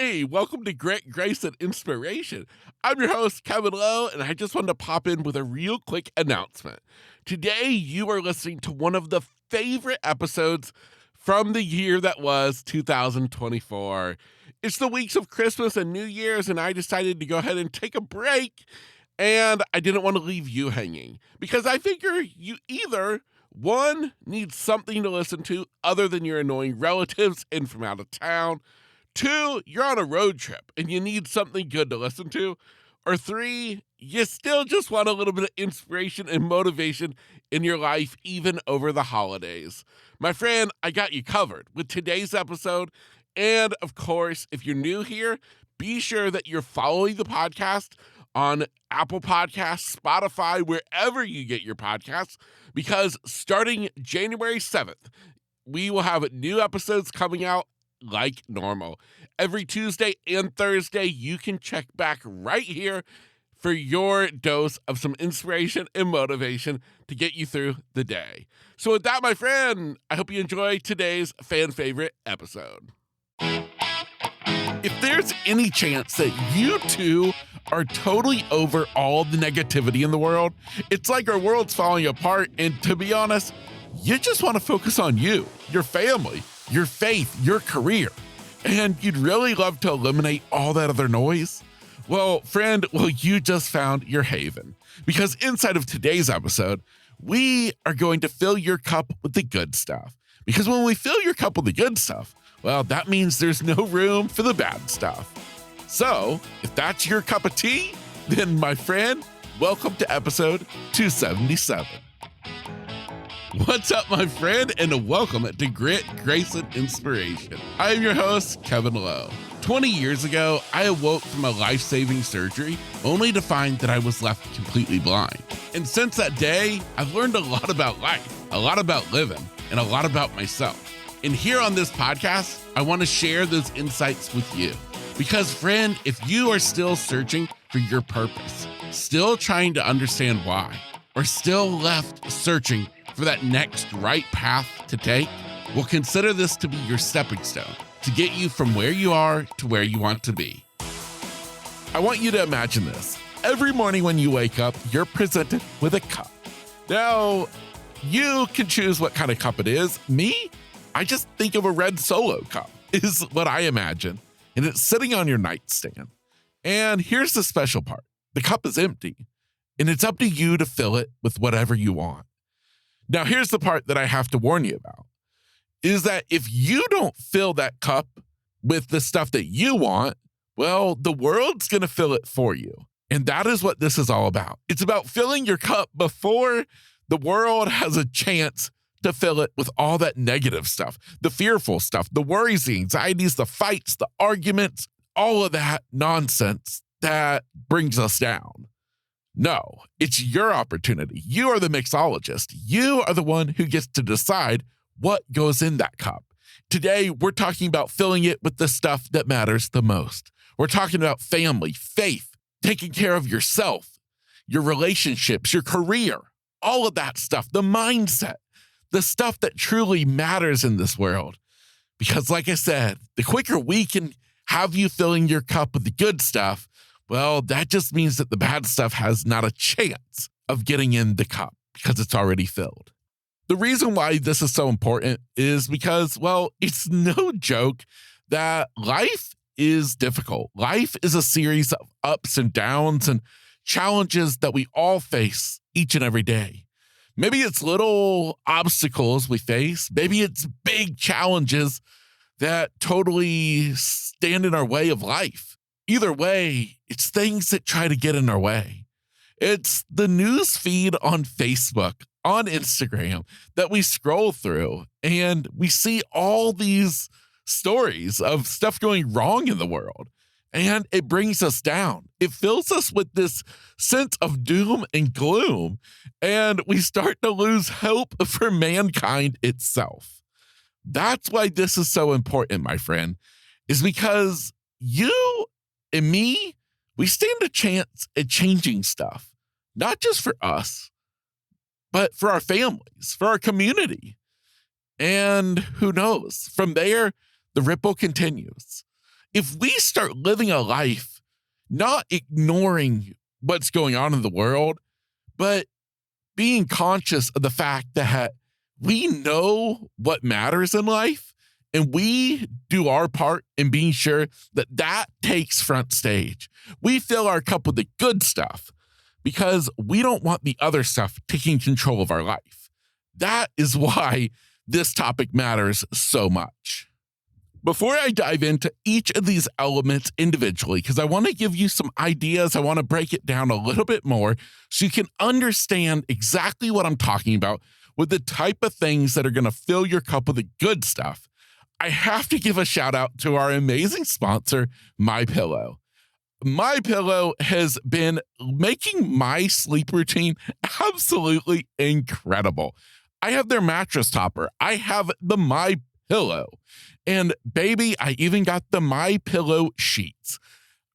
Hey, welcome to Grit, Grace, and Inspiration. I'm your host, Kevin Lowe, and I just wanted to pop in with a real quick announcement. Today, you are listening to one of the favorite episodes from the year that was 2024. It's the weeks of Christmas and New Year's, and I decided to go ahead and take a break, and I didn't want to leave you hanging because I figure you either, one, need something to listen to other than your annoying relatives in from out of town. Two, you're on a road trip and you need something good to listen to. Or three, you still just want a little bit of inspiration and motivation in your life, even over the holidays. My friend, I got you covered with today's episode. And of course, if you're new here, be sure that you're following the podcast on Apple Podcasts, Spotify, wherever you get your podcasts, because starting January 7th, we will have new episodes coming out like normal. Every Tuesday and Thursday, you can check back right here for your dose of some inspiration and motivation to get you through the day. So with that, my friend, I hope you enjoy today's fan favorite episode. If there's any chance that you two are totally over all the negativity in the world, it's like our world's falling apart, and to be honest, you just want to focus on you, your family, your faith, your career, and you'd really love to eliminate all that other noise? Well, friend, you just found your haven, because inside of today's episode, we are going to fill your cup with the good stuff. Because when we fill your cup with the good stuff, well, that means there's no room for the bad stuff. So, if that's your cup of tea, then my friend, welcome to episode 277. What's up, my friend, and welcome to Grit, Grace, and Inspiration. I am your host, Kevin Lowe. 20 years ago, I awoke from a life-saving surgery only to find that I was left completely blind. And since that day, I've learned a lot about life, a lot about living, and a lot about myself. And here on this podcast, I want to share those insights with you. Because, friend, if you are still searching for your purpose, still trying to understand why, or still left searching for that next right path to take, well, consider this to be your stepping stone to get you from where you are to where you want to be. I want you to imagine this. Every morning when you wake up, you're presented with a cup. Now, you can choose what kind of cup it is. Me, I just think of a red Solo cup is what I imagine. And it's sitting on your nightstand. And here's the special part. The cup is empty, and it's up to you to fill it with whatever you want. Now, here's the part that I have to warn you about, is that if you don't fill that cup with the stuff that you want, well, the world's going to fill it for you. And that is what this is all about. It's about filling your cup before the world has a chance to fill it with all that negative stuff, the fearful stuff, the worries, the anxieties, the fights, the arguments, all of that nonsense that brings us down. No, it's your opportunity. You are the mixologist. You are the one who gets to decide what goes in that cup. Today, we're talking about filling it with the stuff that matters the most. We're talking about family, faith, taking care of yourself, your relationships, your career, all of that stuff, the mindset, the stuff that truly matters in this world. Because like I said, the quicker we can have you filling your cup with the good stuff, well, that just means that the bad stuff has not a chance of getting in the cup because it's already filled. The reason why this is so important is because, well, it's no joke that life is difficult. Life is a series of ups and downs and challenges that we all face each and every day. Maybe it's little obstacles we face. Maybe it's big challenges that totally stand in our way of life. Either way, it's things that try to get in our way. It's the news feed on Facebook, on Instagram that we scroll through, and we see all these stories of stuff going wrong in the world, and it brings us down. It fills us with this sense of doom and gloom, and we start to lose hope for mankind itself. That's why this is so important, my friend, is because you and me, we stand a chance at changing stuff, not just for us, but for our families, for our community. And who knows, from there, the ripple continues. If we start living a life not ignoring what's going on in the world, but being conscious of the fact that we know what matters in life and we do our part in being sure that that takes front stage. We fill our cup with the good stuff because we don't want the other stuff taking control of our life. That is why this topic matters so much. Before I dive into each of these elements individually, because I want to give you some ideas, I want to break it down a little bit more so you can understand exactly what I'm talking about with the type of things that are going to fill your cup with the good stuff. I have to give a shout out to our amazing sponsor, MyPillow. MyPillow has been making my sleep routine absolutely incredible. I have their mattress topper. I have the MyPillow. And baby, I even got the MyPillow sheets.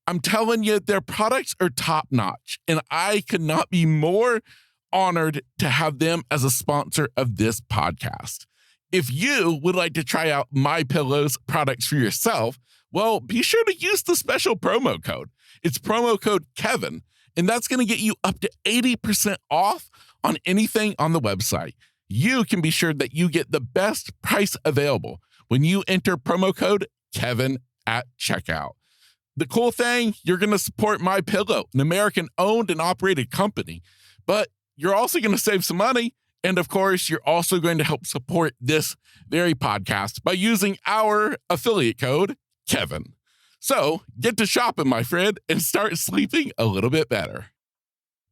I'm telling you, their products are top notch, and I could not be more honored to have them as a sponsor of this podcast. If you would like to try out MyPillow's products for yourself, well, be sure to use the special promo code. It's promo code Kevin, and that's going to get you up to 80% off on anything on the website. You can be sure that you get the best price available when you enter promo code Kevin at checkout. The cool thing, you're going to support MyPillow, an American-owned and operated company, but you're also going to save some money. And of course, you're also going to help support this very podcast by using our affiliate code, Kevin. So get to shopping, my friend, and start sleeping a little bit better.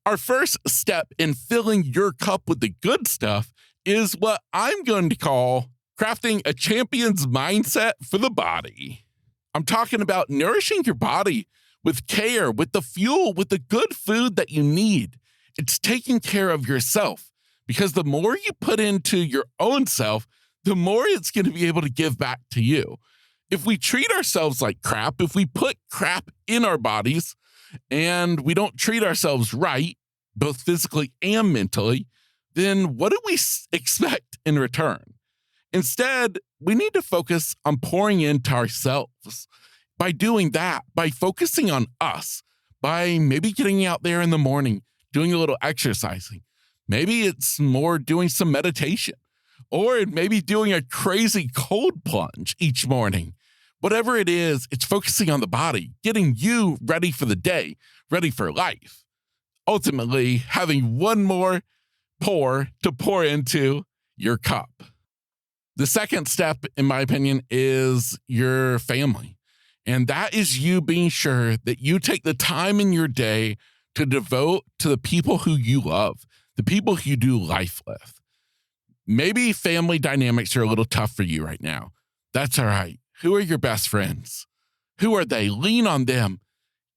Our first step in filling your cup with the good stuff is what I'm going to call crafting a champion's mindset for the body. I'm talking about nourishing your body with care, with the fuel, with the good food that you need. It's taking care of yourself, because the more you put into your own self, the more it's going to be able to give back to you. If we treat ourselves like crap, if we put crap in our bodies and we don't treat ourselves right, both physically and mentally, then what do we expect in return? Instead, we need to focus on pouring into ourselves. By doing that, by focusing on us, by maybe getting out there in the morning, doing a little exercising. Maybe it's more doing some meditation, or maybe doing a crazy cold plunge each morning. Whatever it is, it's focusing on the body, getting you ready for the day, ready for life. Ultimately, having one more pour to pour into your cup. The second step, in my opinion, is your family. And that is you being sure that you take the time in your day to devote to the people who you love, the people who you do life with. Maybe family dynamics are a little tough for you right now. That's all right. Who are your best friends? Who are they? Lean on them.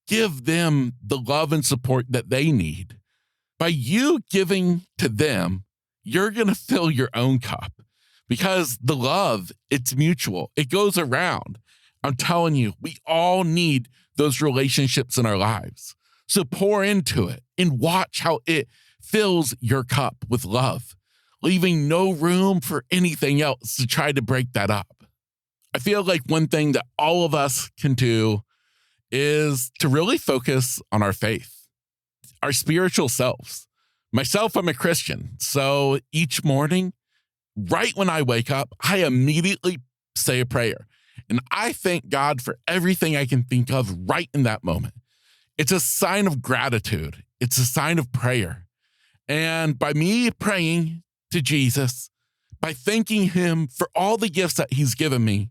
Give them the love and support that they need. By you giving to them, you're going to fill your own cup, because the love, it's mutual. It goes around. I'm telling you, we all need those relationships in our lives. So pour into it and watch how it fills your cup with love, leaving no room for anything else to try to break that up. I feel like one thing that all of us can do is to really focus on our faith, our spiritual selves. Myself, I'm a Christian. So each morning, right when I wake up, I immediately say a prayer. And I thank God for everything I can think of right in that moment. It's a sign of gratitude. It's a sign of prayer. And by me praying to Jesus, by thanking him for all the gifts that he's given me,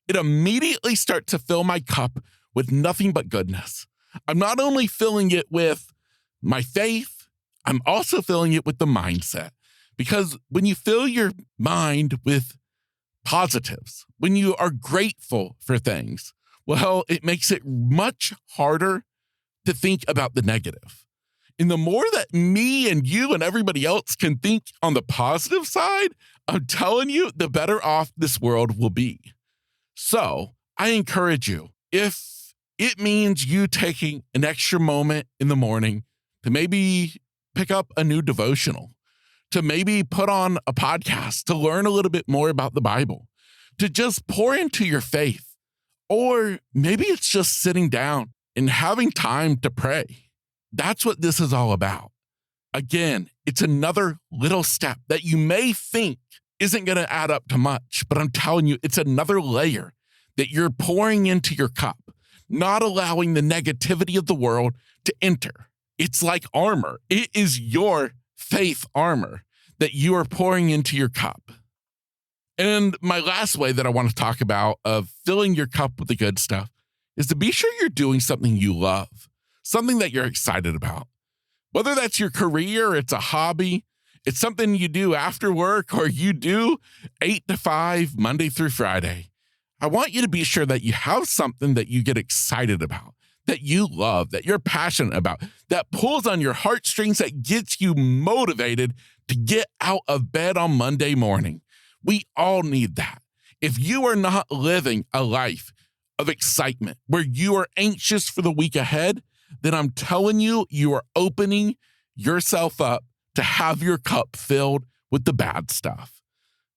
it immediately starts to fill my cup with nothing but goodness. I'm not only filling it with my faith, I'm also filling it with the mindset. Because when you fill your mind with positives, when you are grateful for things, well, it makes it much harder to think about the negative. And the more that me and you and everybody else can think on the positive side, I'm telling you, the better off this world will be. So I encourage you, if it means you taking an extra moment in the morning to maybe pick up a new devotional, to maybe put on a podcast, to learn a little bit more about the Bible, to just pour into your faith, Or maybe it's just sitting down and having time to pray. That's what this is all about. Again, it's another little step that you may think isn't going to add up to much, but I'm telling you, it's another layer that you're pouring into your cup, not allowing the negativity of the world to enter. It's like armor. It is your faith armor that you are pouring into your cup. And my last way that I want to talk about of filling your cup with the good stuff is to be sure you're doing something you love, something that you're excited about. Whether that's your career, it's a hobby, it's something you do after work, or you do 8 to 5, Monday through Friday. I want you to be sure that you have something that you get excited about, that you love, that you're passionate about, that pulls on your heartstrings, that gets you motivated to get out of bed on Monday morning. We all need that. If you are not living a life of excitement where you are anxious for the week ahead, then I'm telling you, you are opening yourself up to have your cup filled with the bad stuff.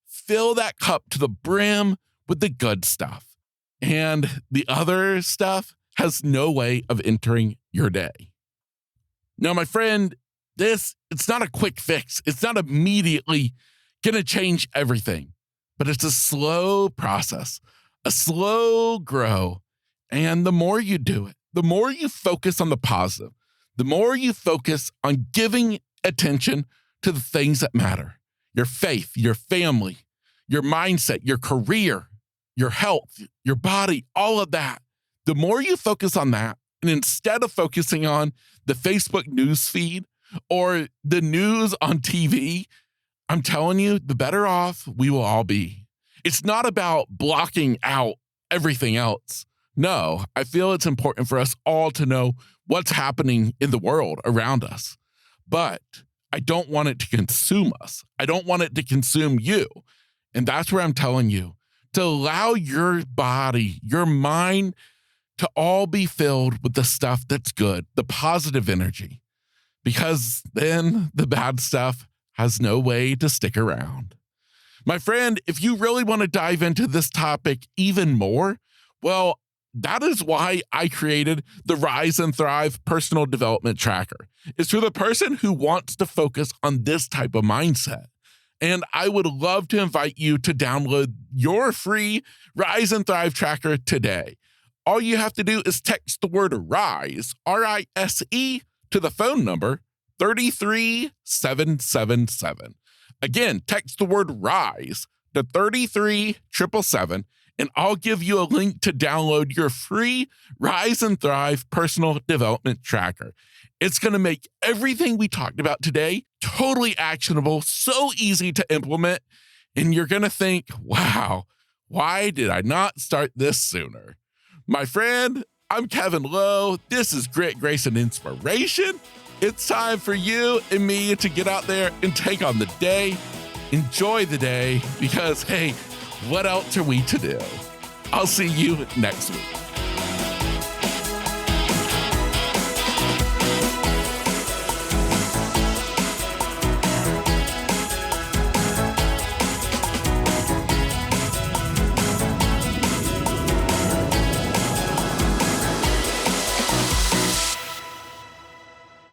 Fill that cup to the brim with the good stuff. And the other stuff has no way of entering your day. Now, my friend, it's not a quick fix. It's not immediately going to change everything, but it's a slow process, a slow grow. And the more you do it, the more you focus on the positive, the more you focus on giving attention to the things that matter, your faith, your family, your mindset, your career, your health, your body, all of that. The more you focus on that, and instead of focusing on the Facebook news feed or the news on TV, I'm telling you, the better off we will all be. It's not about blocking out everything else. No, I feel it's important for us all to know what's happening in the world around us. But I don't want it to consume us. I don't want it to consume you. And that's where I'm telling you to allow your body, your mind to all be filled with the stuff that's good, the positive energy, because then the bad stuff has no way to stick around. My friend, if you really want to dive into this topic even more, well, that is why I created the Rise and Thrive Personal Development Tracker. It's for the person who wants to focus on this type of mindset. And I would love to invite you to download your free Rise and Thrive Tracker today. All you have to do is text the word RISE, R-I-S-E, to the phone number 33777. Again, text the word RISE to 33777, and I'll give you a link to download your free Rise and Thrive Personal Development Tracker. It's going to make everything we talked about today totally actionable, so easy to implement, and you're going to think, wow, why did I not start this sooner? My friend, I'm Kevin Lowe. This is Grit, Grace, and Inspiration. It's time for you and me to get out there and take on the day. Enjoy the day because, hey, what else are we to do? I'll see you next week.